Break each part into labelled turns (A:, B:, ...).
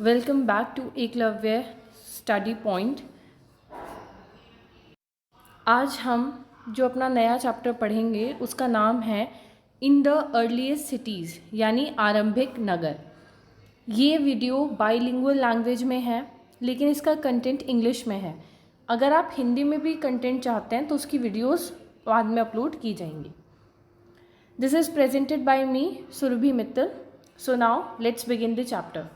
A: Welcome back to Eklavya study point. आज हम जो अपना नया चैप्टर पढ़ेंगे उसका नाम है इन द अर्लीस्ट सिटीज़ यानी आरंभिक नगर। ये वीडियो बाईलिंगुअल लैंग्वेज में है लेकिन इसका कंटेंट इंग्लिश में है। अगर आप हिंदी में भी कंटेंट चाहते हैं तो उसकी वीडियोस बाद में अपलोड की जाएंगी। This is presented by me Surabhi Mittal. So now let's begin the chapter.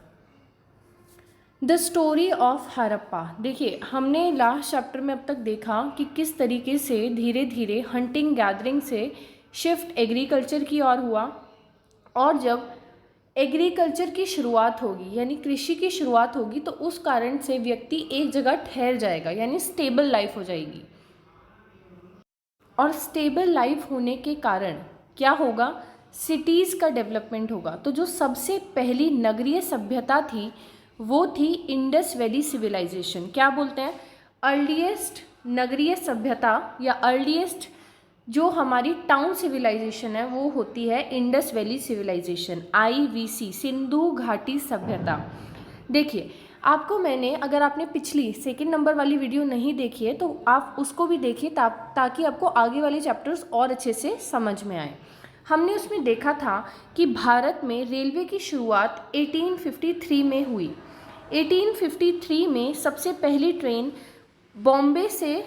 A: The story of Harappa. देखिए, हमने लास्ट चैप्टर में अब तक देखा कि किस तरीके से धीरे धीरे हंटिंग गैदरिंग से शिफ्ट एग्रीकल्चर की ओर हुआ, और जब एग्रीकल्चर की शुरुआत होगी यानी कृषि की शुरुआत होगी तो उस कारण से व्यक्ति एक जगह ठहर जाएगा यानी स्टेबल लाइफ हो जाएगी। और स्टेबल लाइफ होने के कारण क्या होगा, सिटीज़ का डेवलपमेंट होगा। तो जो सबसे पहली नगरीय सभ्यता थी वो थी इंडस वैली सिविलाइजेशन। क्या बोलते हैं, अर्लीस्ट नगरीय सभ्यता या अर्लीस्ट जो हमारी टाउन सिविलाइजेशन है वो होती है Indus valley civilization, IVC, Sindhu घाटी सभ्यता। देखिए, आपको मैंने, अगर आपने पिछली सेकंड नंबर वाली वीडियो नहीं देखी है तो आप उसको भी देखिए ताकि आपको आगे वाले चैप्टर्स और अच्छे से समझ में आए। हमने उसमें देखा था कि भारत में रेलवे की शुरुआत 1853 में हुई। 1853 में सबसे पहली ट्रेन बॉम्बे से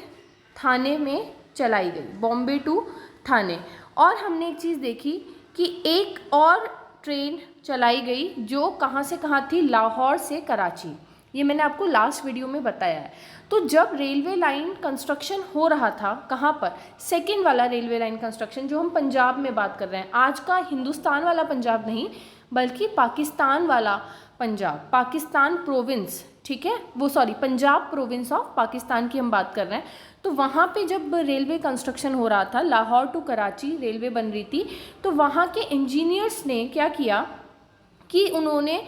A: थाने में चलाई गई, बॉम्बे टू थाने। और हमने एक चीज़ देखी कि एक और ट्रेन चलाई गई जो कहाँ से कहाँ थी, लाहौर से कराची। ये मैंने आपको लास्ट वीडियो में बताया है। तो जब रेलवे लाइन कंस्ट्रक्शन हो रहा था, कहाँ पर, सेकेंड वाला रेलवे लाइन कंस्ट्रक्शन जो हम पंजाब में बात कर रहे हैं, आज का हिंदुस्तान वाला पंजाब नहीं बल्कि पाकिस्तान वाला पंजाब, पाकिस्तान प्रोविंस, ठीक है, वो sorry Punjab province of Pakistan की हम बात कर रहे हैं। तो वहाँ पे जब रेलवे कंस्ट्रक्शन हो रहा था, लाहौर टू कराची रेलवे बन रही थी, तो वहाँ के इंजीनियर्स ने क्या किया कि उन्होंने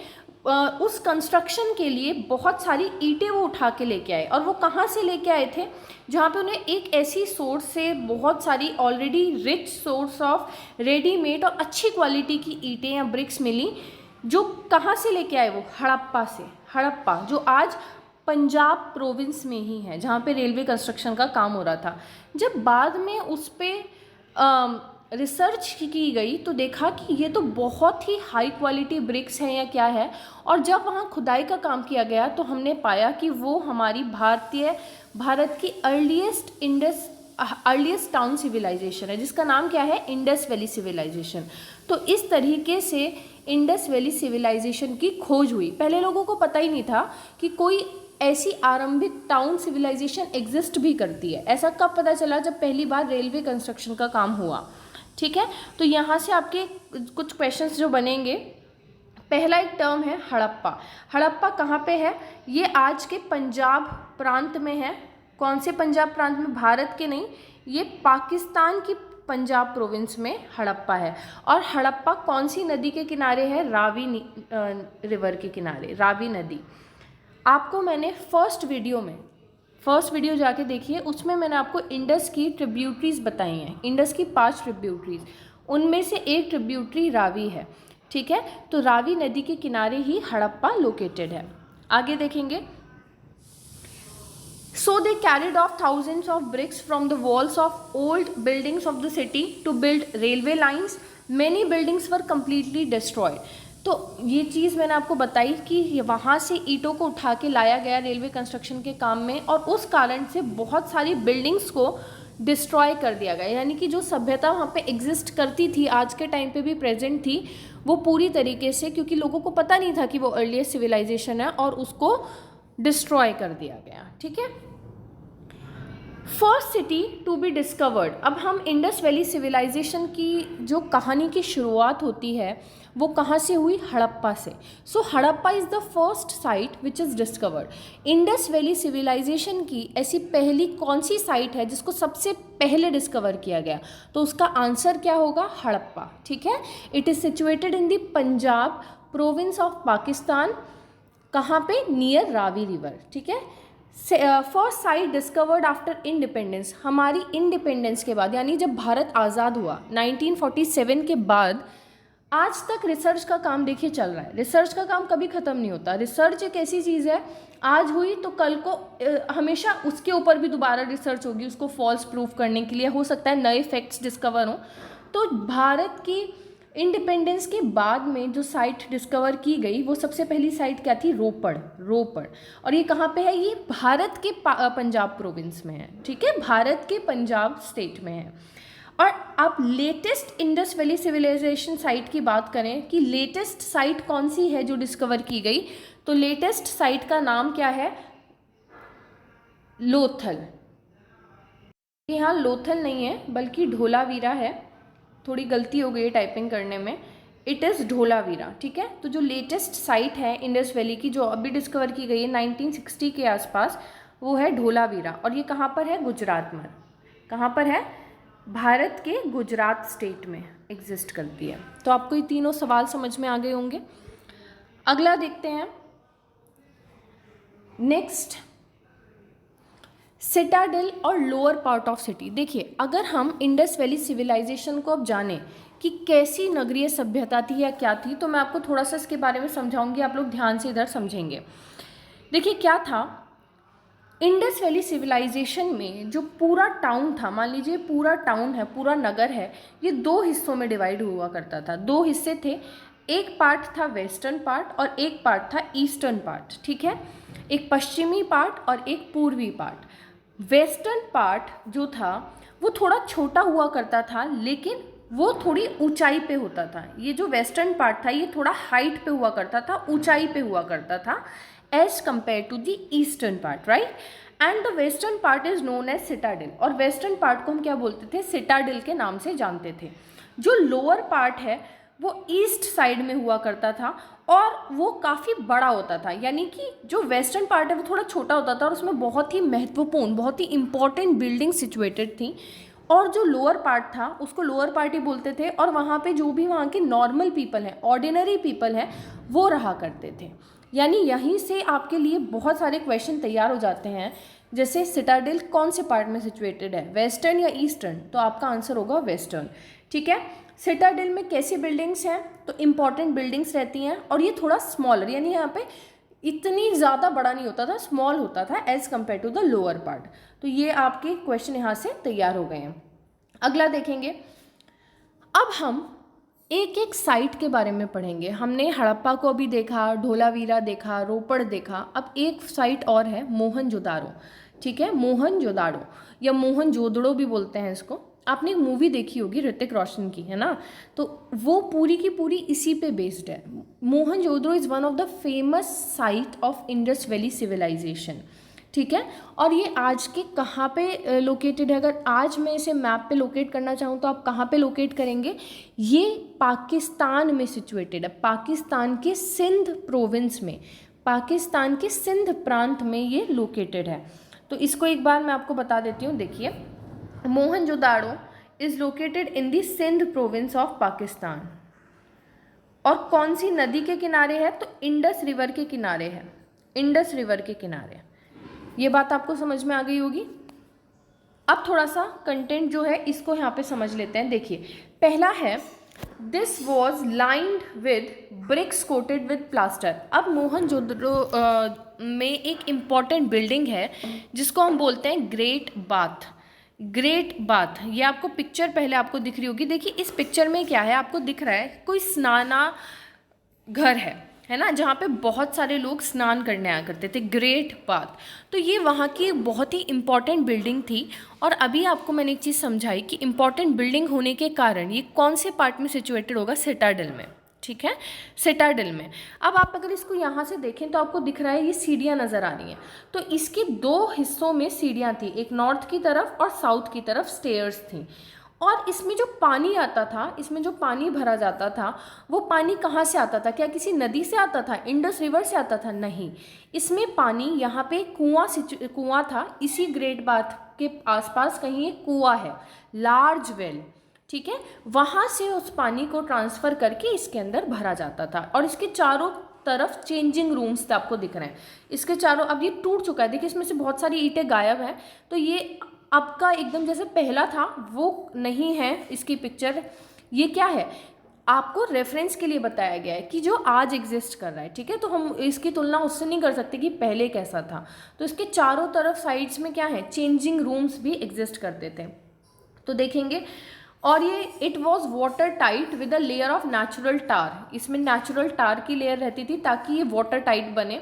A: उस कंस्ट्रक्शन के लिए बहुत सारी ईंटें वो उठा के लेके आए। और वो कहाँ से लेके आए थे, जहाँ पे उन्हें एक ऐसी सोर्स से बहुत सारी already rich source of readymade और अच्छी क्वालिटी की ईंटें या ब्रिक्स मिली, जो कहाँ से लेके आए, वो हड़प्पा से। हड़प्पा जो आज पंजाब प्रोविंस में ही है, जहाँ पे रेलवे कंस्ट्रक्शन का काम हो रहा था। जब बाद में उस पर रिसर्च की गई तो देखा कि ये तो बहुत ही हाई क्वालिटी ब्रिक्स हैं या क्या है। और जब वहाँ खुदाई का काम किया गया तो हमने पाया कि वो हमारी भारत की अर्लीस्ट टाउन सिविलाइजेशन है, जिसका नाम क्या है, इंडस वैली सिविलाइजेशन। तो इस तरीके से इंडस वैली सिविलाइजेशन की खोज हुई। पहले लोगों को पता ही नहीं था कि कोई ऐसी आरंभिक टाउन सिविलाइजेशन एग्जिस्ट भी करती है। ऐसा कब पता चला, जब पहली बार रेलवे कंस्ट्रक्शन का काम हुआ। ठीक है, तो यहाँ से आपके कुछ क्वेश्चंस जो बनेंगे, पहला एक टर्म है हड़प्पा। हड़प्पा कहाँ पे है, ये आज के पंजाब प्रांत में है। कौन से पंजाब प्रांत में, भारत के नहीं, ये पाकिस्तान की पंजाब प्रोविंस में हड़प्पा है। और हड़प्पा कौन सी नदी के किनारे है, रावी रिवर के किनारे, रावी नदी। आपको मैंने फर्स्ट वीडियो जाके देखिए, उसमें मैंने आपको इंडस की ट्रिब्यूटरीज बताई हैं, इंडस की 5 ट्रिब्यूटरीज, उनमें से एक ट्रिब्यूटरी रावी है। ठीक है, तो रावी नदी के किनारे ही हड़प्पा लोकेटेड है। आगे देखेंगे, so they carried off thousands of bricks from the walls of old buildings of the city to build railway lines. Many buildings were completely destroyed. तो ये चीज़ मैंने आपको बताई कि वहाँ से ईंटों को उठा के लाया गया रेलवे कंस्ट्रक्शन के काम में, और उस कारण से बहुत सारी बिल्डिंग्स को डिस्ट्रॉय कर दिया गया। यानी कि जो सभ्यता वहाँ पे एग्जिस्ट करती थी, आज के टाइम पे भी प्रेजेंट थी, वो पूरी तरीके से, क्योंकि लोगों को पता नहीं था कि वो अर्लीस्ट सिविलाइजेशन है, और उसको डिस्ट्रॉय कर दिया गया। ठीक है, first city to be discovered. अब हम इंडस वैली सिविलाइजेशन की जो कहानी की शुरुआत होती है वो कहाँ से हुई, हड़प्पा से। So Harappa is the first site which is discovered. Indus valley civilisation की ऐसी पहली कौन सी साइट है जिसको सबसे पहले डिस्कवर किया गया, तो उसका आंसर क्या होगा, हड़प्पा। ठीक है, it is situated in the Punjab province of Pakistan. कहाँ पे, नियर रावी रिवर। ठीक है, first sight discovered after independence. हमारी इंडिपेंडेंस के बाद, यानी जब भारत आज़ाद हुआ 1947 के बाद, आज तक रिसर्च का काम देखिए चल रहा है, रिसर्च का काम कभी ख़त्म नहीं होता। रिसर्च एक ऐसी चीज़ है, आज हुई तो कल को हमेशा उसके ऊपर भी दोबारा रिसर्च होगी, उसको फॉल्स प्रूफ करने के लिए, हो सकता है नए फैक्ट्स डिस्कवर हों। तो भारत की इंडिपेंडेंस के बाद में जो साइट डिस्कवर की गई वो सबसे पहली साइट क्या थी? रोपड़। और ये कहाँ पे है? ये भारत के पंजाब प्रोविंस में है, ठीक है, भारत के पंजाब स्टेट में है। और आप latest Indus valley civilization site की बात करें कि लेटेस्ट साइट कौन सी है जो डिस्कवर की गई, तो लेटेस्ट साइट का नाम क्या है? लोथल। यहाँ लोथल नहीं है बल्कि ढोलावीरा है, थोड़ी गलती हो गई है टाइपिंग करने में, इट इज़ ढोलावीरा, ठीक है। तो जो लेटेस्ट साइट है इंडस वैली की जो अभी डिस्कवर की गई है 1960 के आसपास, वो है ढोलावीरा। और ये कहाँ पर है? गुजरात में। कहाँ पर है? भारत के गुजरात स्टेट में एग्जिस्ट करती है। तो आपको ये तीनों सवाल समझ में आ गए होंगे। अगला देखते हैं, नेक्स्ट, सिटाडेल और लोअर पार्ट ऑफ सिटी। देखिए, अगर हम इंडस वैली सिविलाइजेशन को अब जानें कि कैसी नगरीय सभ्यता थी या क्या थी, तो मैं आपको थोड़ा सा इसके बारे में समझाऊंगी, आप लोग ध्यान से इधर समझेंगे। देखिए क्या था, इंडस वैली सिविलाइजेशन में जो पूरा टाउन था, मान लीजिए पूरा टाउन है, पूरा नगर है, ये दो हिस्सों में डिवाइड हुआ करता था। दो हिस्से थे, एक पार्ट था वेस्टर्न पार्ट और एक पार्ट था ईस्टर्न पार्ट, ठीक है, एक पश्चिमी पार्ट और एक पूर्वी पार्ट। वेस्टर्न पार्ट जो था वो थोड़ा छोटा हुआ करता था, लेकिन वो थोड़ी ऊंचाई पे होता था। ये जो वेस्टर्न पार्ट था ये थोड़ा हाइट पे हुआ करता था, ऊंचाई पे हुआ करता था, as compare to the eastern part, right. And the western part is known as citadel, और वेस्टर्न पार्ट को हम क्या बोलते थे? सिटाडेल के नाम से जानते थे। जो लोअर पार्ट है वो ईस्ट साइड में हुआ करता था और वो काफ़ी बड़ा होता था, यानी कि जो वेस्टर्न पार्ट है वो थोड़ा छोटा होता था और उसमें बहुत ही महत्वपूर्ण, बहुत ही इंपॉर्टेंट बिल्डिंग सिचुएटेड थी। और जो लोअर पार्ट था उसको लोअर पार्ट ही बोलते थे, और वहाँ पे जो भी वहाँ के नॉर्मल पीपल हैं, ऑर्डिनरी पीपल हैं, वो रहा करते थे। यानी यहीं से आपके लिए बहुत सारे क्वेश्चन तैयार हो जाते हैं, जैसे सिटाडेल कौन से पार्ट में सिचुएटेड है, वेस्टर्न या ईस्टर्न? तो आपका आंसर होगा वेस्टर्न, ठीक है। सिटाडेल में कैसी बिल्डिंग्स हैं? तो इम्पॉर्टेंट बिल्डिंग्स रहती हैं, और ये थोड़ा स्मॉलर, यानी यहाँ पे इतनी ज़्यादा बड़ा नहीं होता था, स्मॉल होता था as compare to the lower part. तो ये आपके क्वेश्चन यहाँ से तैयार हो गए हैं। अगला देखेंगे, अब हम एक एक साइट के बारे में पढ़ेंगे। हमने हड़प्पा को अभी देखा, ढोलावीरा देखा, रोपड़ देखा, अब एक साइट और है मोहनजोदाड़ो, ठीक है, मोहनजोदाड़ो या मोहनजोदड़ो भी बोलते हैं इसको। आपने एक मूवी देखी होगी ऋतिक रोशन की, है ना, तो वो पूरी की पूरी इसी पे बेस्ड है। Mohenjodaro is one of the famous site of Indus valley civilization, ठीक है। और ये आज के कहाँ पे लोकेटेड है? अगर आज मैं इसे मैप पे लोकेट करना चाहूँ तो आप कहाँ पे लोकेट करेंगे? ये पाकिस्तान में सिचुएटेड है, पाकिस्तान के सिंध प्रोविंस में, पाकिस्तान के सिंध प्रांत में ये लोकेटेड है। तो इसको एक बार मैं आपको बता देती हूँ। देखिए, Mohenjodaro is located in the Sindh province of Pakistan. और कौन सी नदी के किनारे है? तो इंडस रिवर के किनारे है, इंडस रिवर के किनारे। ये बात आपको समझ में आ गई होगी। अब थोड़ा सा कंटेंट जो है इसको यहाँ पे समझ लेते हैं। देखिए, पहला है this was lined with bricks coated with plaster. अब मोहनजोदड़ो में एक इम्पॉर्टेंट बिल्डिंग है जिसको हम बोलते हैं ग्रेट बाथ। ग्रेट बाथ, ये आपको पिक्चर पहले आपको दिख रही होगी। देखिए इस पिक्चर में क्या है, आपको दिख रहा है कोई स्नाना घर है ना, जहाँ पे बहुत सारे लोग स्नान करने आया करते थे, ग्रेट बाथ। तो ये वहाँ की बहुत ही इम्पॉर्टेंट बिल्डिंग थी। और अभी आपको मैंने एक चीज़ समझाई कि इम्पॉर्टेंट बिल्डिंग होने के कारण ये कौन से पार्ट में सिचुएटेड होगा? सिटाडेल में, ठीक है, सिटाडेल में। अब आप अगर इसको यहाँ से देखें तो आपको दिख रहा है ये सीढ़ियाँ नज़र आ रही हैं। तो इसके दो हिस्सों में सीढ़ियाँ थी, एक नॉर्थ की तरफ और साउथ की तरफ स्टेयर्स थी। और इसमें जो पानी आता था, इसमें जो पानी भरा जाता था, वो पानी कहाँ से आता था? क्या किसी नदी से आता था? इंडस रिवर से आता था? नहीं, इसमें पानी यहाँ पे कुआं था, इसी ग्रेट बाथ के आसपास कहीं एक कुआं है, लार्ज वेल, ठीक है, वहाँ से उस पानी को ट्रांसफ़र करके इसके अंदर भरा जाता था। और इसके चारों तरफ चेंजिंग रूम्स थे, आपको दिख रहे हैं इसके चारों। अब ये टूट चुका है, देखिए इसमें से बहुत सारी ईंटें गायब हैं। तो ये आपका एकदम जैसे पहला था वो नहीं है इसकी पिक्चर। ये क्या है? आपको रेफरेंस के लिए बताया गया है कि जो आज एग्जिस्ट कर रहा है, ठीक है। तो हम इसकी तुलना उससे नहीं कर सकते कि पहले कैसा था। तो इसके चारों तरफ साइड्स में क्या है, चेंजिंग रूम्स भी एग्जिस्ट करते थे, तो देखेंगे। और ये it was water tight with a layer of natural tar, इसमें नेचुरल टार की लेयर रहती थी ताकि ये वाटर टाइट बने।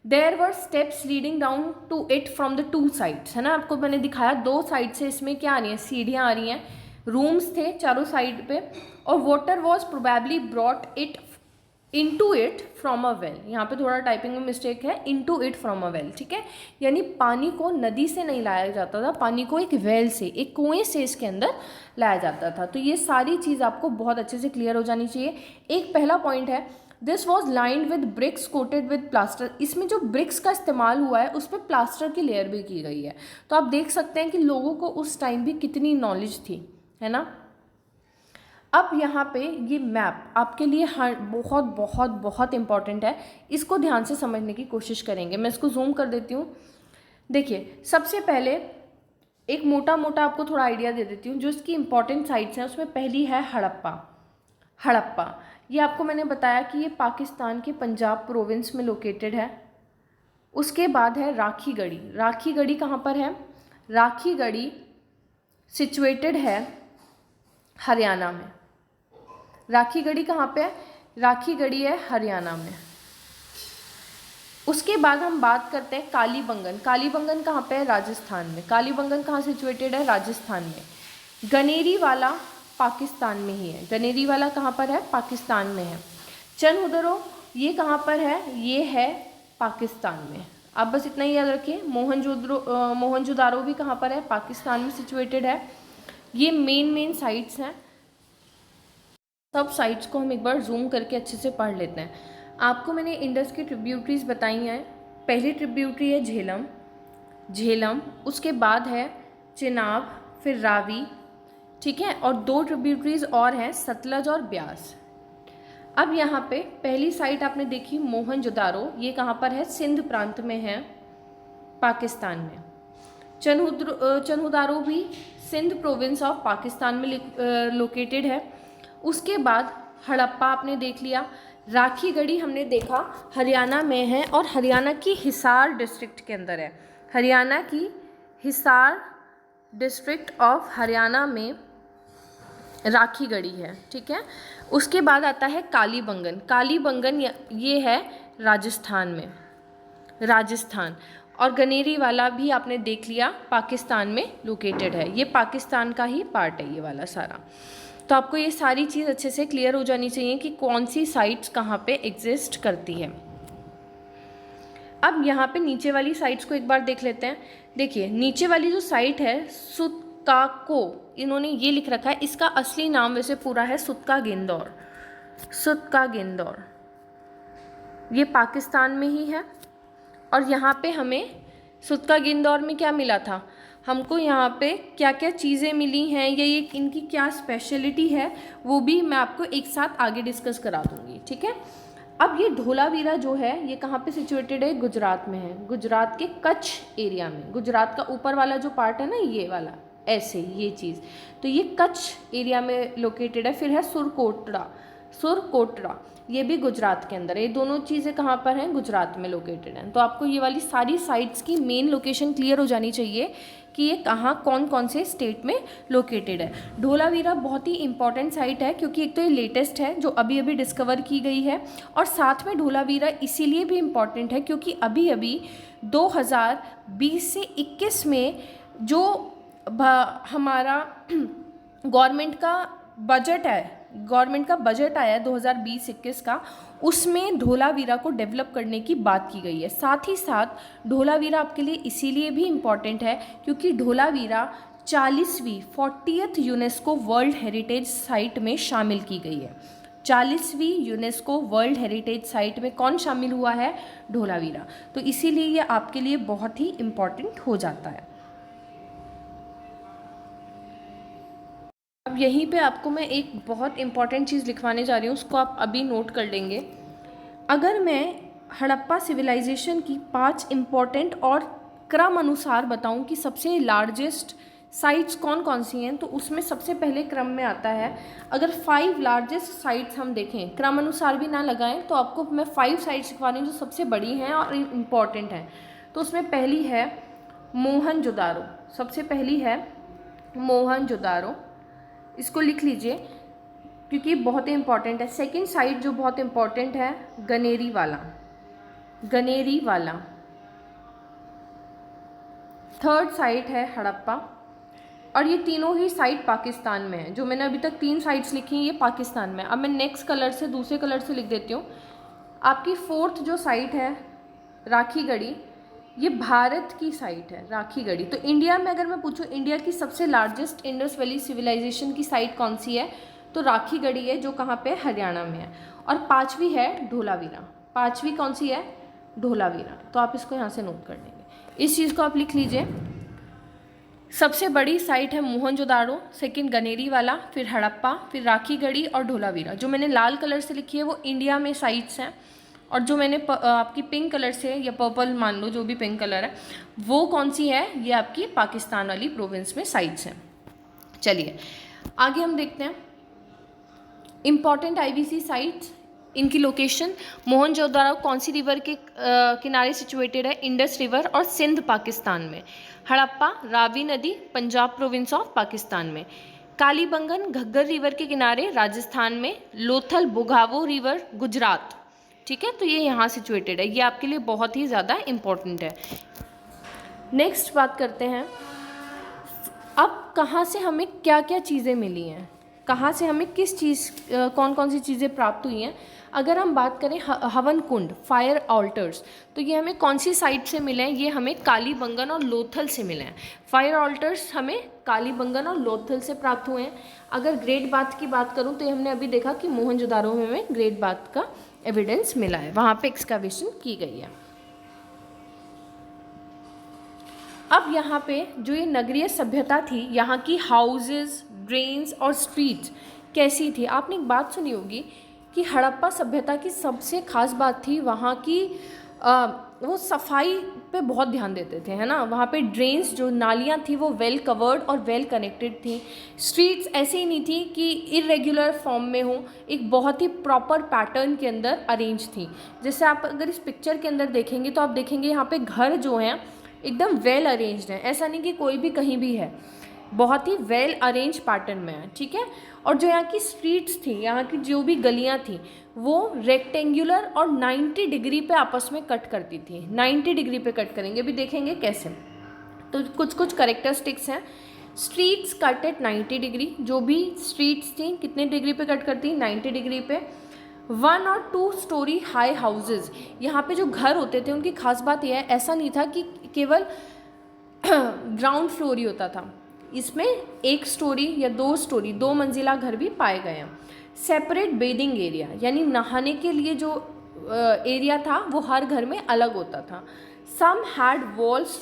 A: There were steps leading down to it from the two sides, है ना, आपको मैंने दिखाया दो साइड से इसमें क्या आ रही है, सीढ़ियाँ आ रही हैं, रूम्स थे चारों साइड पे, और water was probably brought it into it from a well, यहाँ पे थोड़ा टाइपिंग में मिस्टेक है, into it from a well, ठीक है। यानी पानी को नदी से नहीं लाया जाता था, पानी को एक वेल से, एक कुएं से इसके अंदर लाया जाता था। तो ये सारी चीज़ आपको बहुत अच्छे से क्लियर हो जानी चाहिए। एक पहला पॉइंट है, this was lined with bricks coated with plaster, इसमें जो ब्रिक्स का इस्तेमाल हुआ है उस पर प्लास्टर की लेयर भी की गई है। तो आप देख सकते हैं कि लोगों को उस टाइम भी कितनी नॉलेज थी, है ना। अब यहाँ पे ये मैप आपके लिए बहुत बहुत बहुत इंपॉर्टेंट है, इसको ध्यान से समझने की कोशिश करेंगे। मैं इसको जूम कर देती हूँ। देखिए, सबसे पहले एक मोटा मोटा आपको थोड़ा आइडिया दे देती हूँ जो इसकी इंपॉर्टेंट साइट्स हैं। उसमें पहली है हड़प्पा। हड़प्पा ये आपको मैंने बताया कि ये पाकिस्तान के पंजाब प्रोविंस में लोकेटेड है। उसके बाद है राखी गढ़ी। राखी गढ़ी कहाँ पर है, राखी गढ़ी सिचुएटेड है हरियाणा में। राखी गढ़ी कहाँ पे है, राखी गढ़ी है हरियाणा में। उसके बाद हम बात करते हैं कालीबंगन। कालीबंगन कहाँ पे है, राजस्थान में। कालीबंगन कहाँ सिचुएटेड है, राजस्थान में। गनेरी वाला पाकिस्तान में ही है। गनेरी वाला कहाँ पर है, पाकिस्तान में है। चनहुदरो ये कहाँ पर है, ये है पाकिस्तान में। आप बस इतना ही याद रखिए। मोहनजोदारो भी कहाँ पर है, पाकिस्तान में सिचुएटेड है। ये मेन साइट्स हैं। सब साइट्स को हम एक बार जूम करके अच्छे से पढ़ लेते हैं। आपको मैंने इंडस की ट्रिब्यूटरीज बताई हैं। पहली ट्रिब्यूटरी है झेलम, उसके बाद है चिनाब, फिर रावी, ठीक है। और दो ट्रिब्यूटरीज और हैं, सतलज और ब्यास। अब यहाँ पे पहली साइट आपने देखी मोहनजोदारो, ये कहाँ पर है, सिंध प्रांत में है, पाकिस्तान में। चनहुदारो भी सिंध प्रोविंस ऑफ पाकिस्तान में लोकेटेड है। उसके बाद हड़प्पा आपने देख लिया। राखी गढ़ी हमने देखा हरियाणा में है और हरियाणा की हिसार डिस्ट्रिक्ट के अंदर है। हरियाणा की हिसार डिस्ट्रिक्ट ऑफ हरियाणा में राखी गढ़ी है, ठीक है। उसके बाद आता है कालीबंगन। कालीबंगन ये है राजस्थान में, राजस्थान। और गनेरी वाला भी आपने देख लिया, पाकिस्तान में लोकेटेड है। ये पाकिस्तान का ही पार्ट है ये वाला सारा। तो आपको ये सारी चीज़ अच्छे से क्लियर हो जानी चाहिए कि कौन सी साइट्स कहाँ पे एग्जिस्ट करती है। अब यहाँ पे नीचे वाली साइट्स को एक बार देख लेते हैं। देखिए, नीचे वाली जो साइट है सुतकाको, इन्होंने ये लिख रखा है, इसका असली नाम वैसे पूरा है सुतका गेंदौर। सुतका गेंदौर ये पाकिस्तान में ही है। और यहाँ पे हमें सुतका गेंदौर में क्या मिला था, हमको यहाँ पे क्या क्या चीज़ें मिली हैं या ये इनकी क्या स्पेशलिटी है, वो भी मैं आपको एक साथ आगे डिस्कस करा दूँगी, ठीक है। अब ये धोलावीरा जो है ये कहाँ पे सिचुएटेड है, गुजरात में है। गुजरात के कच्छ एरिया में। गुजरात का ऊपर वाला जो पार्ट है ना, ये वाला ऐसे ये चीज़, तो ये कच्छ एरिया में लोकेटेड है। फिर है सुरकोटड़ा, ये भी गुजरात के अंदर है। ये दोनों चीज़ें कहाँ पर हैं, गुजरात में लोकेटेड हैं। तो आपको ये वाली सारी साइट्स की मेन लोकेशन क्लियर हो जानी चाहिए कि ये कहाँ कौन कौन से स्टेट में लोकेटेड है। धोलावीरा बहुत ही इंपॉर्टेंट साइट है क्योंकि एक तो ये लेटेस्ट है जो अभी अभी डिस्कवर की गई है, और साथ में धोलावीरा इसीलिए भी इम्पॉर्टेंट है क्योंकि अभी अभी 2020 से 21 में जो हमारा गवर्नमेंट का बजट आया है 2020-21 का, उसमें धोलावीरा को डेवलप करने की बात की गई है। साथ ही साथ धोलावीरा आपके लिए इसीलिए भी इम्पॉर्टेंट है क्योंकि धोलावीरा 40वीं यूनेस्को वर्ल्ड हेरिटेज साइट में शामिल की गई है। 40वीं यूनेस्को वर्ल्ड हेरिटेज साइट में कौन शामिल हुआ है, धोलावीरा। तो इसीलिए ये आपके लिए बहुत ही इम्पॉर्टेंट हो जाता है। अब यहीं पे आपको मैं एक बहुत इंपॉर्टेंट चीज़ लिखवाने जा रही हूँ, उसको आप अभी नोट कर लेंगे। अगर मैं हड़प्पा सिविलाइजेशन की 5 इम्पॉर्टेंट और क्रम अनुसार बताऊँ कि सबसे लार्जेस्ट साइट्स कौन कौन सी हैं, तो उसमें सबसे पहले क्रम में आता है, अगर 5 लार्जेस्ट साइट्स हम देखें, क्रम अनुसार भी ना लगाएं, तो आपको मैं 5 साइट्स दिखा रही हूँ जो सबसे बड़ी हैं और इम्पॉर्टेंट हैं। तो उसमें पहली है मोहनजोदारो, सबसे पहली है मोहनजोदारो, इसको लिख लीजिए क्योंकि बहुत ही इम्पॉर्टेंट है। सेकंड साइट जो बहुत इम्पॉर्टेंट है गनेरीवाला, गनेरीवाला। थर्ड साइट है हड़प्पा, और ये तीनों ही साइट पाकिस्तान में है। जो मैंने अभी तक 3 साइट्स लिखी हैं ये पाकिस्तान में। अब मैं नेक्स्ट कलर से, दूसरे कलर से लिख देती हूँ। आपकी फोर्थ जो साइट है राखीगढ़ी, ये भारत की साइट है राखीगढ़ी। तो इंडिया में अगर मैं पूछूं इंडिया की सबसे लार्जेस्ट इंडस वैली सिविलाइजेशन की साइट कौन सी है, तो राखीगढ़ी है, जो कहाँ पे, हरियाणा में है। और 5वीं है धोलावीरा। 5वीं कौन सी है, धोलावीरा। तो आप इसको यहाँ से नोट कर लेंगे, इस चीज़ को आप लिख लीजिए। सबसे बड़ी साइट है मोहनजोदारो, सेकंड गनेरीवाला, फिर हड़प्पा, फिर राखीगढ़ी और धोलावीरा। जो मैंने लाल कलर से लिखी है वो इंडिया में साइट्स हैं, और जो मैंने आपकी पिंक कलर से या पर्पल मान लो, जो भी पिंक कलर है, वो कौन सी है, ये आपकी पाकिस्तान वाली प्रोविंस में साइट्स हैं। चलिए आगे हम देखते हैं इम्पॉर्टेंट IBC साइट्स, इनकी लोकेशन। मोहनजोदारो कौन सी रिवर के किनारे सिचुएटेड है, इंडस रिवर और सिंध पाकिस्तान में। हड़प्पा रावी नदी, पंजाब प्रोविंस ऑफ पाकिस्तान में। कालीबंगन घग्गर रिवर के किनारे राजस्थान में। लोथल बुगावो रिवर गुजरात, ठीक है, तो ये यहाँ सिचुएटेड है। ये आपके लिए बहुत ही ज़्यादा इम्पोर्टेंट है। नेक्स्ट बात करते हैं, अब कहाँ से हमें क्या क्या चीज़ें मिली हैं, कहाँ से हमें किस चीज़, कौन कौन सी चीज़ें प्राप्त हुई हैं। अगर हम बात करें हवन कुंड, फायर ऑल्टर्स, तो ये हमें कौन सी साइट से मिले हैं, ये हमें कालीबंगन और लोथल से मिले हैं। फायर ऑल्टर्स हमें कालीबंगन और लोथल से प्राप्त हुए हैं। अगर ग्रेट बाथ की बात करूं तो ये हमने अभी देखा कि मोहनजोदारो में हमें ग्रेट बाथ का एविडेंस मिला है, वहाँ पे एक्सकावेशन की गई है। अब यहाँ पे जो ये नगरीय सभ्यता थी, यहाँ की हाउसेस, ड्रेन्स और स्ट्रीट्स कैसी थी। आपने एक बात सुनी होगी कि हड़प्पा सभ्यता की सबसे खास बात थी वहाँ की वो सफाई पे बहुत ध्यान देते थे, है ना। वहाँ पे ड्रेन्स, जो नालियाँ थी, वो वेल कवर्ड और वेल कनेक्टेड थी। स्ट्रीट्स ऐसे ही नहीं थी कि इरेगुलर फॉर्म में हो, एक बहुत ही प्रॉपर पैटर्न के अंदर अरेंज थी। जैसे आप अगर इस पिक्चर के अंदर देखेंगे तो आप देखेंगे यहाँ पे घर जो हैं एकदम वेल अरेंज्ड हैं, ऐसा नहीं कि कोई भी कहीं भी है, बहुत ही वेल अरेंज पैटर्न में है, ठीक है। और जो यहाँ की स्ट्रीट्स थी, यहाँ की जो भी गलियाँ थी, वो रेक्टेंगुलर और 90 डिग्री पे आपस में कट करती थी। 90 डिग्री पे कट करेंगे, अभी देखेंगे कैसे। तो कुछ कुछ करेक्टरिस्टिक्स हैं। स्ट्रीट्स कट एट 90 डिग्री, जो भी स्ट्रीट्स थी कितने डिग्री पे कट करती, 90 डिग्री पे। 1 और 2 स्टोरी हाई हाउसेज, यहाँ पे जो घर होते थे उनकी खास बात यह है, ऐसा नहीं था कि केवल ग्राउंड फ्लोर ही होता था, इसमें 1 स्टोरी या 2 स्टोरी, 2 मंजिला घर भी पाए गए हैं। सेपरेट बेदिंग एरिया, यानी नहाने के लिए जो एरिया था वो हर घर में अलग होता था। Some had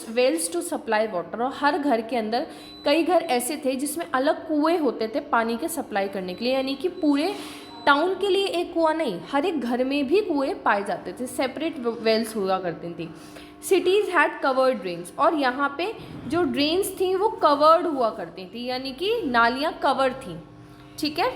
A: wells to supply water, और हर घर के अंदर कई घर ऐसे थे जिसमें अलग कुएँ होते थे पानी के सप्लाई करने के लिए, यानी कि पूरे टाउन के लिए एक कुआं नहीं, हर एक घर में भी कुएँ पाए जाते थे, सेपरेट वेल्स हुआ करती थी। सिटीज़ हैड कवर्ड ड्रेन्स, और यहाँ पे जो ड्रेन्स थी वो कवर्ड हुआ करती थी, यानी कि नालियाँ कवर थी, ठीक है।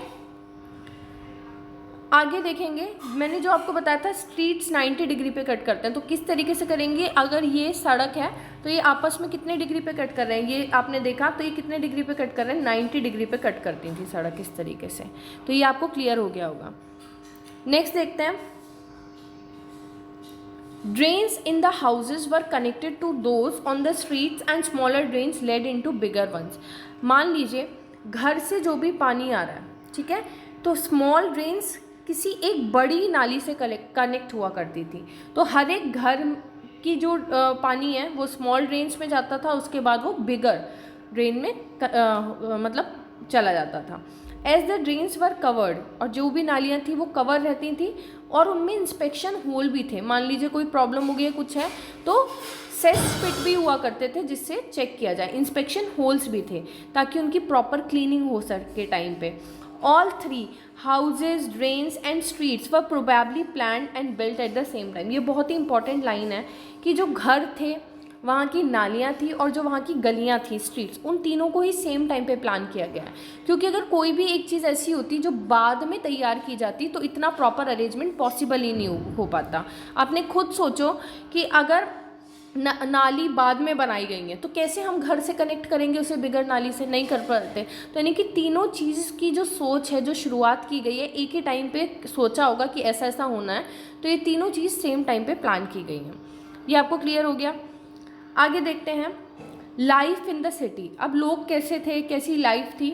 A: आगे देखेंगे, मैंने जो आपको बताया था स्ट्रीट्स 90 डिग्री पे कट करते हैं, तो किस तरीके से करेंगे। अगर ये सड़क है तो ये आपस में कितने डिग्री पे कट कर रहे हैं, ये आपने देखा, तो ये कितने डिग्री पे कट कर रहे हैं, 90 डिग्री पे कट करती थी सड़क इस तरीके से। तो ये आपको क्लियर हो गया होगा। नेक्स्ट देखते हैं, drains in the houses were connected to those on the streets and smaller drains led into bigger ones. मान लीजिए घर से जो भी पानी आ रहा है, ठीक है, तो स्मॉल ड्रेन्स किसी एक बड़ी नाली से कनेक्ट हुआ करती थी, तो हर एक घर की जो पानी है वो स्मॉल ड्रेन्स में जाता था, उसके बाद वो बिगर ड्रेन में मतलब चला जाता था। As the drains were covered, और जो भी नालियाँ थी वो कवर रहती थी, और उनमें इंस्पेक्शन होल भी थे। मान लीजिए कोई प्रॉब्लम हो गई है, कुछ है, तो सेस पिट भी हुआ करते थे जिससे चेक किया जाए। इंस्पेक्शन होल्स भी थे ताकि उनकी प्रॉपर क्लीनिंग हो सके टाइम पे। All 3 houses, drains and streets were probably planned and built at the same time। ये बहुत ही इंपॉर्टेंट लाइन है कि जो घर थे वहाँ की नालियाँ थी और जो वहाँ की गलियाँ थी, स्ट्रीट्स, उन तीनों को ही सेम टाइम पे प्लान किया गया है। क्योंकि अगर कोई भी एक चीज़ ऐसी होती जो बाद में तैयार की जाती तो इतना प्रॉपर अरेंजमेंट पॉसिबल ही नहीं हो पाता। आपने खुद सोचो कि अगर नाली बाद में बनाई गई है तो कैसे हम घर से कनेक्ट करेंगे उसे बिगर नाली से, नहीं कर पाते। तो यानी कि तीनों चीज़ की जो सोच है, जो शुरुआत की गई है, एक ही टाइम पे सोचा होगा कि ऐसा ऐसा होना है, तो ये तीनों चीज़ सेम टाइम पे प्लान की गई हैं। ये आपको क्लियर हो गया। आगे देखते हैं लाइफ इन द सिटी। अब लोग कैसे थे, कैसी लाइफ थी।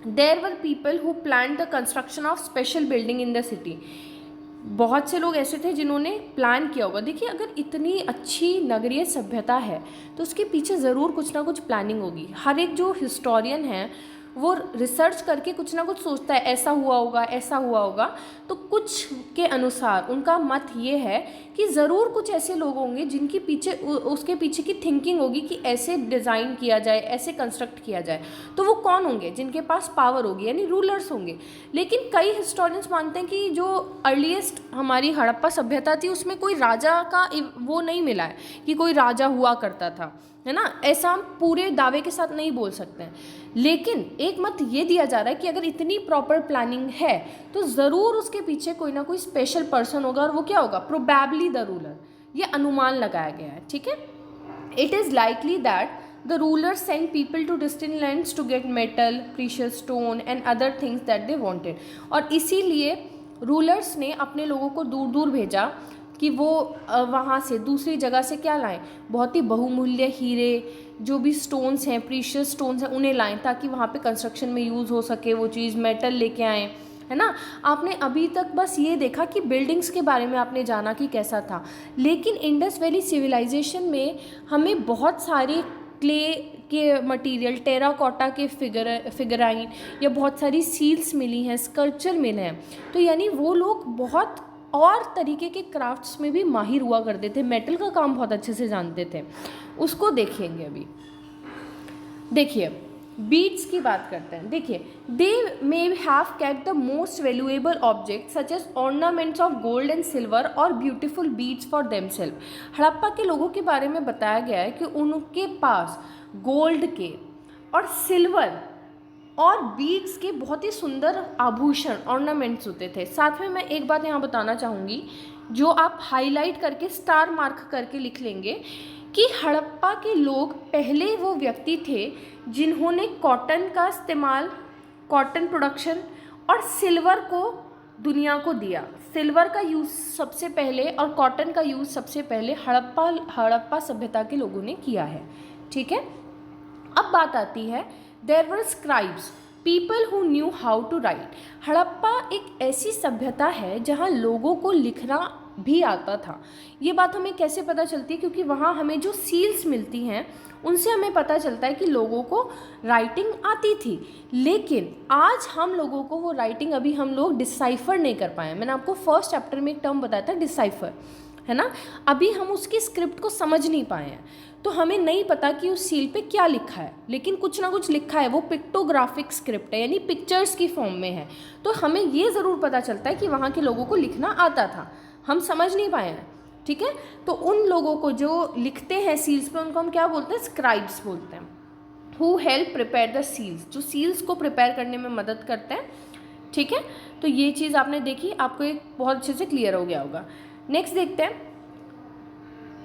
A: There were people who plan the construction of special building in the city. बहुत से लोग ऐसे थे जिन्होंने प्लान किया होगा। देखिए, अगर इतनी अच्छी नगरीय सभ्यता है तो उसके पीछे ज़रूर कुछ ना कुछ प्लानिंग होगी। हर एक जो हिस्टोरियन है वो रिसर्च करके कुछ ना कुछ सोचता है, ऐसा हुआ होगा, ऐसा हुआ होगा। तो कुछ के अनुसार उनका मत ये है कि ज़रूर कुछ ऐसे लोग होंगे जिनके पीछे उसके पीछे की थिंकिंग होगी कि ऐसे डिज़ाइन किया जाए, ऐसे कंस्ट्रक्ट किया जाए। तो वो कौन होंगे? जिनके पास पावर होगी, यानी रूलर्स होंगे। लेकिन कई हिस्टोरियंस मानते हैं कि जो अर्लीस्ट हमारी हड़प्पा सभ्यता थी उसमें कोई राजा का वो नहीं मिला है कि कोई राजा हुआ करता था, है ना। ऐसा हम पूरे दावे के साथ नहीं बोल सकते हैं। लेकिन एक मत ये दिया जा रहा है कि अगर इतनी प्रॉपर प्लानिंग है तो ज़रूर उसके पीछे कोई ना कोई स्पेशल पर्सन होगा, और वो क्या होगा? Probably the ruler. ये अनुमान लगाया गया है, ठीक है। It is likely that the ruler send people to distant lands to get metal, precious stone and other things that they wanted. और इसीलिए रूलर्स ने अपने लोगों को दूर दूर भेजा कि वो वहाँ से दूसरी जगह से क्या लाएं? बहुत ही बहुमूल्य हीरे, जो भी स्टोन्स हैं, प्रीशियस स्टोन्स हैं, उन्हें लाएं ताकि वहाँ पे कंस्ट्रक्शन में यूज़ हो सके वो चीज़। मेटल लेके आएँ, है ना। आपने अभी तक बस ये देखा कि बिल्डिंग्स के बारे में आपने जाना कि कैसा था, लेकिन इंडस वैली सिविलाइजेशन में हमें बहुत सारे क्ले के मटेरियल, टेराकोटा के फिगराइन या बहुत सारी सील्स मिली हैं, स्कल्पचर मिले हैं। तो यानी वो लोग बहुत और तरीके के क्राफ्ट्स में भी माहिर हुआ करते थे, मेटल का काम बहुत अच्छे से जानते थे। उसको देखेंगे अभी। देखिए, बीड्स की बात करते हैं। देखिए, they may have kept the most valuable object such as ornaments of gold and silver और beautiful beads for themself. Harappa के लोगों के बारे में बताया गया है कि उनके पास गोल्ड के और सिल्वर और बीड्स के बहुत ही सुंदर आभूषण, ऑर्नामेंट्स होते थे। साथ में मैं एक बात यहाँ बताना चाहूँगी, जो आप हाईलाइट करके स्टार मार्क करके लिख लेंगे, कि हड़प्पा के लोग पहले वो व्यक्ति थे जिन्होंने कॉटन का इस्तेमाल, कॉटन प्रोडक्शन और सिल्वर को दुनिया को दिया। सिल्वर का यूज़ सबसे पहले और कॉटन का यूज़ सबसे पहले हड़प्पा सभ्यता के लोगों ने किया है, ठीक है। अब बात आती है, there were scribes, people who knew how to write. Harappa एक ऐसी सभ्यता है जहाँ लोगों को लिखना भी आता था। ये बात हमें कैसे पता चलती है? क्योंकि वहाँ हमें जो सील्स मिलती हैं उनसे हमें पता चलता है कि लोगों को राइटिंग आती थी। लेकिन आज हम लोगों को वो राइटिंग अभी हम लोग डिसाइफर नहीं कर पाए। मैंने आपको फर्स्ट चैप्टर में एक टर्म बताया था, डिसाइफर, है ना। अभी हम उसकी स्क्रिप्ट को समझ नहीं पाए हैं, तो हमें नहीं पता कि उस सील पे क्या लिखा है, लेकिन कुछ ना कुछ लिखा है। वो पिक्टोग्राफिक स्क्रिप्ट है, यानी पिक्चर्स की फॉर्म में है। तो हमें ये ज़रूर पता चलता है कि वहाँ के लोगों को लिखना आता था, हम समझ नहीं पाए हैं, ठीक है। तो उन लोगों को जो लिखते हैं सील्स पे, उनको हम क्या बोलते हैं? स्क्राइब्स बोलते हैं। Who help prepare the seals, जो सील्स को प्रिपेयर करने में मदद करते हैं, ठीक है। तो ये चीज़ आपने देखी, आपको एक बहुत अच्छे से क्लियर हो गया होगा। नेक्स्ट देखते हैं,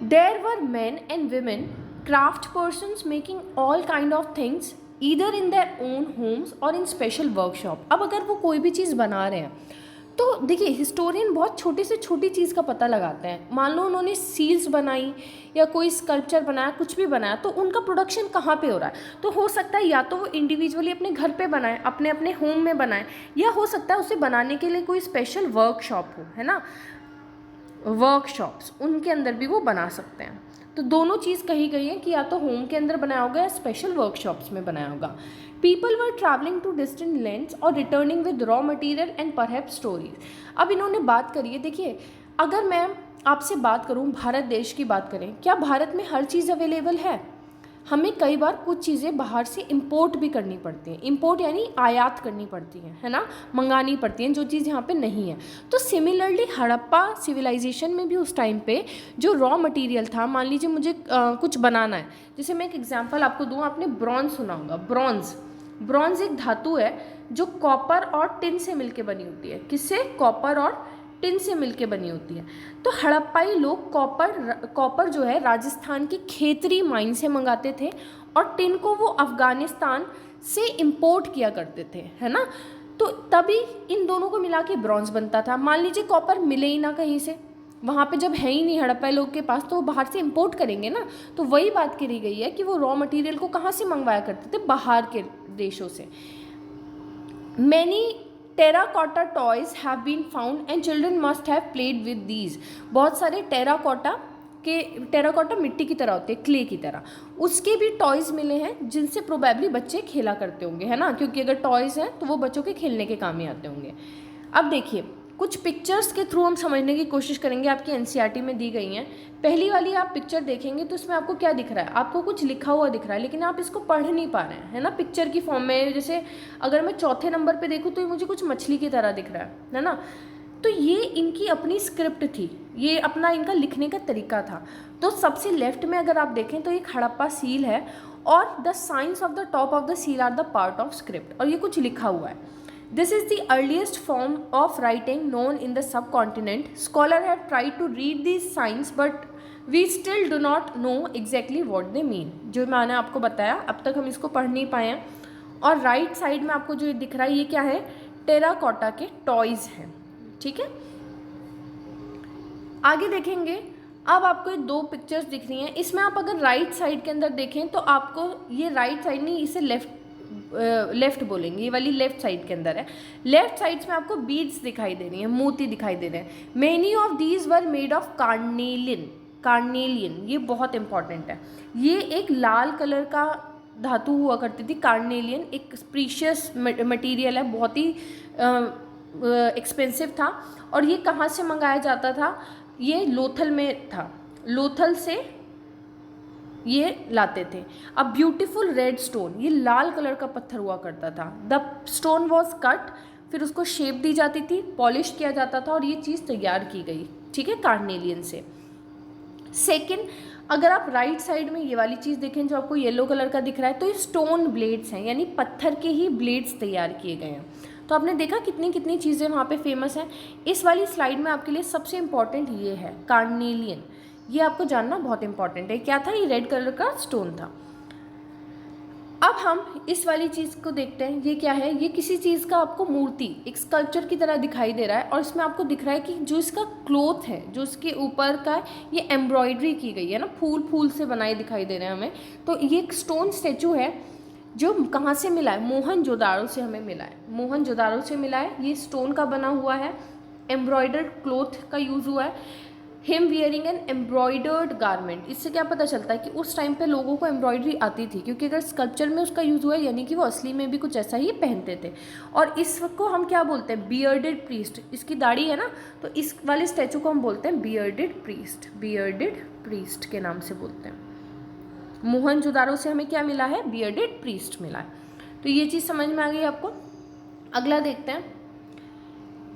A: there were men and women craft persons making all kind of things either in their own homes और इन स्पेशल वर्कशॉप। अब अगर वो कोई भी चीज़ बना रहे हैं तो देखिए, हिस्टोरियन बहुत छोटे से छोटी चीज़ का पता लगाते हैं। मान लो उन्होंने सील्स बनाई या कोई स्कल्पचर बनाया, कुछ भी बनाया, तो उनका प्रोडक्शन कहाँ पे हो रहा है? तो हो सकता है या तो वो इंडिविजुअली अपने घर पे बनाए, अपने अपने होम में बनाए, या हो सकता है उसे बनाने के लिए कोई स्पेशल वर्कशॉप हो, है ना। वर्कशॉप्स, उनके अंदर भी वो बना सकते हैं। तो दोनों चीज़ कही गई है कि या तो होम के अंदर बनाया होगा या स्पेशल वर्कशॉप्स में बनाया होगा। People were travelling to distant lands और returning with raw material and perhaps stories. अब इन्होंने बात करी है, देखिए, अगर मैं आपसे बात करूं, भारत देश की बात करें, क्या भारत में हर चीज़ अवेलेबल है? हमें कई बार कुछ चीज़ें बाहर से इंपोर्ट भी करनी पड़ती हैं। इंपोर्ट यानी आयात करनी पड़ती है ना, मंगानी पड़ती हैं जो चीज़ यहाँ पे नहीं है। तो सिमिलरली हड़प्पा सिविलाइजेशन में भी उस टाइम पे जो रॉ मटेरियल था, मान लीजिए मुझे कुछ बनाना है, जैसे मैं एक एग्जांपल आपको दूँ, आपने ब्रॉन्ज सुना होगा। ब्रॉन्ज एक धातु है जो कॉपर और टिन से मिलके बनी होती है। किससे? कॉपर और टिन से मिलके बनी होती है। तो हड़प्पाई लोग कॉपर जो है राजस्थान की खेतरी माइन से मंगाते थे और टिन को वो अफगानिस्तान से इंपोर्ट किया करते थे, है ना। तो तभी इन दोनों को मिला के ब्रॉन्ज बनता था। मान लीजिए कॉपर मिले ही ना कहीं से, वहाँ पे जब है ही नहीं हड़प्पाई लोग के पास, तो वो बाहर से इंपोर्ट करेंगे ना। तो वही बात करी गई है कि वो रॉ मटेरियल को कहाँ से मंगवाया करते थे? बाहर के देशों से। Many terracotta toys have been found and children must have played with these. बहुत सारे टेराकोटा मिट्टी की तरह होते हैं, क्ले की तरह, उसके भी टॉयज़ मिले हैं जिनसे प्रोबेबली बच्चे खेला करते होंगे, है ना, क्योंकि अगर टॉयज़ हैं तो वो बच्चों के खेलने के काम ही आते होंगे। अब देखिए कुछ पिक्चर्स के थ्रू हम समझने की कोशिश करेंगे, आपकी एनसीईआरटी में दी गई हैं। पहली वाली आप पिक्चर देखेंगे तो इसमें आपको क्या दिख रहा है? आपको कुछ लिखा हुआ दिख रहा है, लेकिन आप इसको पढ़ नहीं पा रहे हैं, है ना, पिक्चर की फॉर्म में। जैसे अगर मैं चौथे नंबर पे देखूँ तो ये मुझे कुछ मछली की तरह दिख रहा है ना। तो ये इनकी अपनी स्क्रिप्ट थी, ये अपना इनका लिखने का तरीका था। तो सबसे लेफ्ट में अगर आप देखें तो एक हड़प्पा सील है और the science of the top of the seal are the part of script, और ये कुछ लिखा हुआ है। This is the earliest form of writing known in the subcontinent. Scholars have tried to read these signs, but we still do not know exactly what they mean. जो मैंने आपको बताया, अब तक हम इसको पढ़ नहीं पाए हैं। और राइट साइड में आपको जो दिख रहा है, ये क्या है? टेराकोटा के टॉयज़ हैं, ठीक है। आगे देखेंगे, अब आपको ये दो पिक्चर्स दिख रही हैं। इसमें आप अगर राइट साइड के अंदर देखें तो आपको ये राइट साइड नहीं, इसे लेफ्ट बोलेंगे, ये वाली लेफ्ट साइड के अंदर है। लेफ्ट साइड्स में आपको बीड्स दिखाई दे रही हैं, मोती दिखाई दे रहे हैं। Many of these were made of carnelian, ये बहुत इंपॉर्टेंट है। ये एक लाल कलर का धातु हुआ करती थी। कार्नेलियन एक प्रीशियस मटेरियल है, बहुत ही एक्सपेंसिव था। और ये कहाँ से मंगाया जाता था? ये लोथल में था, लोथल से ये लाते थे। अब ब्यूटीफुल रेड स्टोन, ये लाल कलर का पत्थर हुआ करता था। द स्टोन वॉज कट, फिर उसको शेप दी जाती थी, पॉलिश किया जाता था और ये चीज़ तैयार की गई, ठीक है, कार्नेलियन से। सेकंड, अगर आप राइट साइड में ये वाली चीज़ देखें जो आपको येलो कलर का दिख रहा है, तो ये स्टोन ब्लेड्स हैं, यानी पत्थर के ही ब्लेड्स तैयार किए गए हैं। तो आपने देखा कितनी कितनी चीज़ें वहाँ पे फेमस हैं। इस वाली स्लाइड में आपके लिए सबसे इम्पॉर्टेंट ये है कार्नेलियन, ये आपको जानना बहुत इंपॉर्टेंट है। क्या था? ये रेड कलर का स्टोन था। अब हम इस वाली चीज़ को देखते हैं, ये क्या है? ये किसी चीज़ का आपको मूर्ति, एक स्कल्पचर की तरह दिखाई दे रहा है, और इसमें आपको दिख रहा है कि जो इसका क्लोथ है, जो इसके ऊपर का, ये एम्ब्रॉयडरी की गई है ना, फूल से बनाए दिखाई दे रहे हैं हमें। तो ये एक स्टोन स्टैचू है जो कहाँ से मिला है? मोहनजोदाड़ो से हमें मिला है, मोहनजोदाड़ो से मिला है। ये स्टोन का बना हुआ है, एम्ब्रॉयडर्ड क्लोथ का यूज़ हुआ है। Him wearing an embroidered garment, इससे क्या पता चलता है कि उस टाइम पे लोगों को एम्ब्रॉयडरी आती थी, क्योंकि अगर स्कल्पचर में उसका यूज़ हुआ है यानी कि वो असली में भी कुछ ऐसा ही पहनते थे। और इसको हम क्या बोलते हैं? Bearded priest. इसकी दाढ़ी है ना, तो इस वाले स्टैचू को हम बोलते हैं बियर्डेड प्रीस्ट के नाम से बोलते हैं। मोहनजोदाड़ो से हमें क्या मिला है? बियर्डेड प्रीस्ट मिला है। तो ये चीज़ समझ में आ गई आपको। अगला देखते हैं।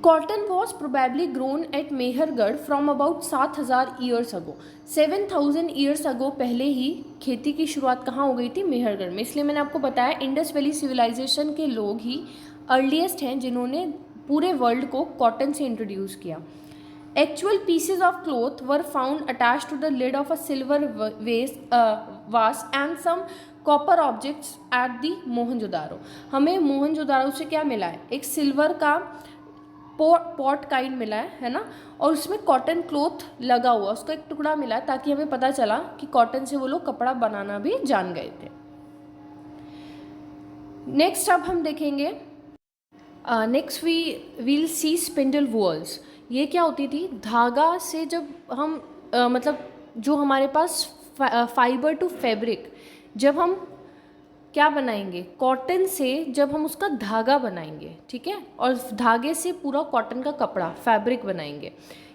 A: Cotton was probably grown at Mehrgarh from about 7000 years ago. 7000 years ago पहले ही खेती की शुरुआत कहाँ हो गई थी? मेहरगढ़ में। इसलिए मैंने आपको बताया इंडस वैली सिविलाइजेशन के लोग ही अर्लीस्ट हैं जिन्होंने पूरे वर्ल्ड को कॉटन से इंट्रोड्यूस किया। Actual pieces of cloth were found attached to the lid of a silver vase and some copper objects at the Mohenjodaro. हमें मोहनजोदारो से क्या मिला है? एक सिल्वर का पॉट काइंड मिला है ना, और उसमें कॉटन क्लोथ लगा हुआ, उसका एक टुकड़ा मिला है, ताकि हमें पता चला कि कॉटन से वो लोग कपड़ा बनाना भी जान गए थे। नेक्स्ट अब हम देखेंगे, next we will see spindle whorls. ये क्या होती थी? धागा से जब हम मतलब जो हमारे पास फाइबर टू फैब्रिक, जब हम क्या बनाएंगे? कॉटन से जब हम उसका धागा बनाएंगे, ठीक है, और धागे से पूरा कॉटन का कपड़ा फैब्रिक बनाएंगे।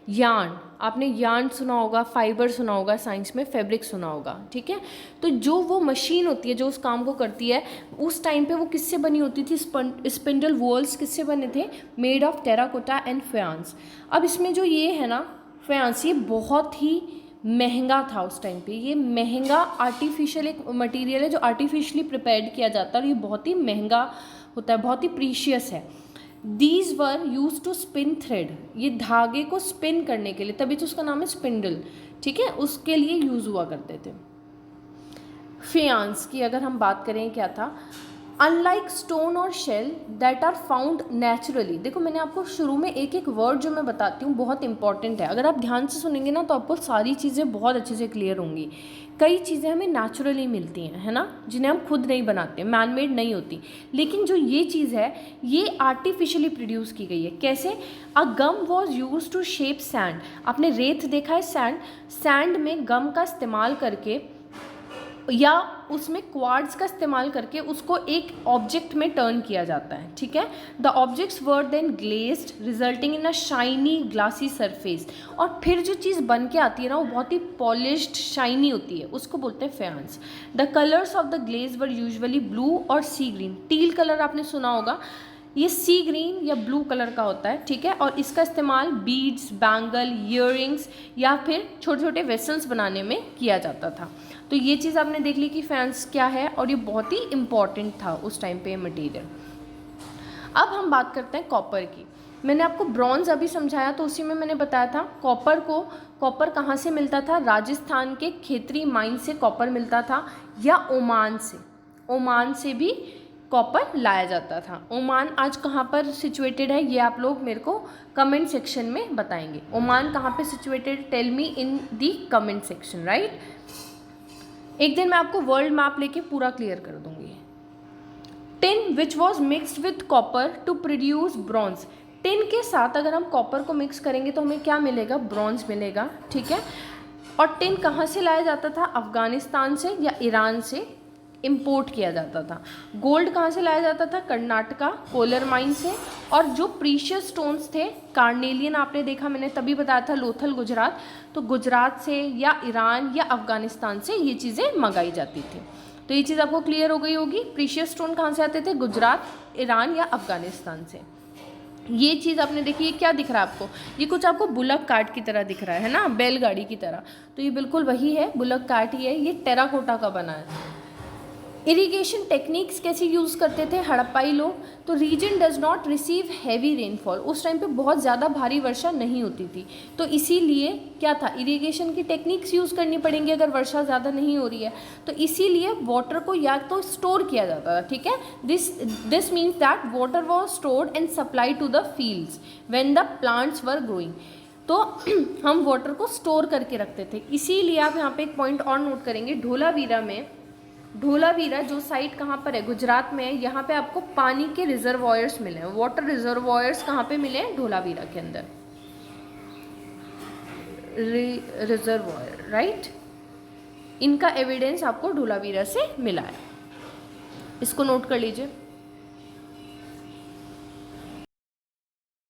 A: यार्न, आपने यार्न सुना होगा, फाइबर सुना होगा, साइंस में फैब्रिक सुना होगा, ठीक है। तो जो वो मशीन होती है जो उस काम को करती है, उस टाइम पे वो किससे बनी होती थी? स्पिंडल वॉल्स किससे बने थे? Made of terracotta and fans. अब इसमें जो ये है ना फैंस, ये बहुत ही महंगा था उस टाइम पे। ये महंगा आर्टिफिशियल एक मटेरियल है जो आर्टिफिशियली प्रिपेयर्ड किया जाता है और ये बहुत ही महंगा होता है, बहुत ही प्रीशियस है। These were use to spin thread, ये धागे को स्पिन करने के लिए, तभी तो उसका नाम है स्पिंडल, ठीक है, उसके लिए यूज हुआ करते थे। फेयांस की अगर हम बात करें क्या था? अनलाइक स्टोन और shell that are found naturally. देखो मैंने आपको शुरू में एक एक वर्ड जो मैं बताती हूँ बहुत इंपॉर्टेंट है, अगर आप ध्यान से सुनेंगे ना तो आपको सारी चीज़ें बहुत अच्छे से क्लियर होंगी। कई चीज़ें हमें नेचुरली मिलती हैं, है ना, जिन्हें हम खुद नहीं बनाते, मैन मेड नहीं होती। लेकिन जो ये चीज़ है ये आर्टिफिशियली प्रोड्यूस की गई है। कैसे? A gum was use to shape sand. आपने रेत देखा है? सैंड में गम का इस्तेमाल करके या उसमें क्वार्ट्ज का इस्तेमाल करके उसको एक ऑब्जेक्ट में टर्न किया जाता है, ठीक है। The objects were then glazed resulting in a shiny glassy surface. और फिर जो चीज़ बन के आती है ना वो बहुत ही पॉलिश्ड शाइनी होती है, उसको बोलते हैं faience. The colours of the glaze were usually blue और सी ग्रीन। टील कलर आपने सुना होगा, ये सी ग्रीन या ब्लू कलर का होता है, ठीक है। और इसका इस्तेमाल बीड्स, बैंगल, ईयररिंग्स या फिर छोटे छोटे वेसल्स बनाने में किया जाता था। तो ये चीज़ आपने देख ली कि फैंस क्या है और ये बहुत ही इम्पॉर्टेंट था उस टाइम पे मटेरियल। अब हम बात करते हैं कॉपर की। मैंने आपको ब्रॉन्ज अभी समझाया तो उसी में मैंने बताया था कॉपर कहाँ से मिलता था? राजस्थान के खेतरी माइन से कॉपर मिलता था, या ओमान से भी कॉपर लाया जाता था। ओमान आज कहाँ पर सिचुएटेड है ये आप लोग मेरे को कमेंट सेक्शन में बताएंगे। ओमान कहाँ पे सिचुएटेड? टेल मी इन दी कमेंट सेक्शन, राइट। एक दिन मैं आपको वर्ल्ड मैप लेके पूरा क्लियर कर दूंगी। Tin which was mixed with copper two produce bronze. Tin के साथ अगर हम कॉपर को मिक्स करेंगे तो हमें क्या मिलेगा? ब्रॉन्ज मिलेगा, ठीक है। और टिन कहाँ से लाया जाता था? अफगानिस्तान से या ईरान से इंपोर्ट किया जाता था। गोल्ड कहाँ से लाया जाता था? कर्नाटका कोलर माइन से। और जो प्रीशियस स्टोन्स थे, कार्नेलियन आपने देखा, मैंने तभी बताया था, लोथल गुजरात, तो गुजरात से या ईरान या अफगानिस्तान से ये चीज़ें मंगाई जाती थी। तो ये चीज़ आपको क्लियर हो गई होगी। प्रीशियस स्टोन कहाँ से आते थे? गुजरात, ईरान या अफगानिस्तान से। ये चीज़ आपने देखी, ये क्या दिख रहा है आपको? ये कुछ आपको बुलक कार्ट की तरह दिख रहा है ना, बैलगाड़ी की तरह, तो ये बिल्कुल वही है, बुलक कार्ट ही है। ये टेराकोटा का बना है। इरिगेशन टेक्निक्स कैसे यूज़ करते थे हड़प्पाई लोग? तो region does not receive heavy rainfall. उस टाइम पे बहुत ज़्यादा भारी वर्षा नहीं होती थी, तो इसीलिए क्या था, इरिगेशन की टेक्निक्स यूज़ करनी पड़ेंगी अगर वर्षा ज़्यादा नहीं हो रही है। तो इसीलिए वाटर को या तो स्टोर किया जाता था, ठीक है। This means that water was stored and supply to the fields when the plants were growing. तो हम वाटर को स्टोर करके रखते थे। इसीलिए आप यहाँ पे एक पॉइंट और नोट करेंगे, ढोलावीरा जो साइट कहाँ पर है? गुजरात में है। यहाँ पे आपको पानी के रिजर्वॉयर्स मिले हैं, वाटर रिजर्वॉयर्स कहाँ पे मिले हैं? ढोलावीरा के अंदर रिजर्वॉयर, राइट। इनका एविडेंस आपको ढोलावीरा से मिला है, इसको नोट कर लीजिए।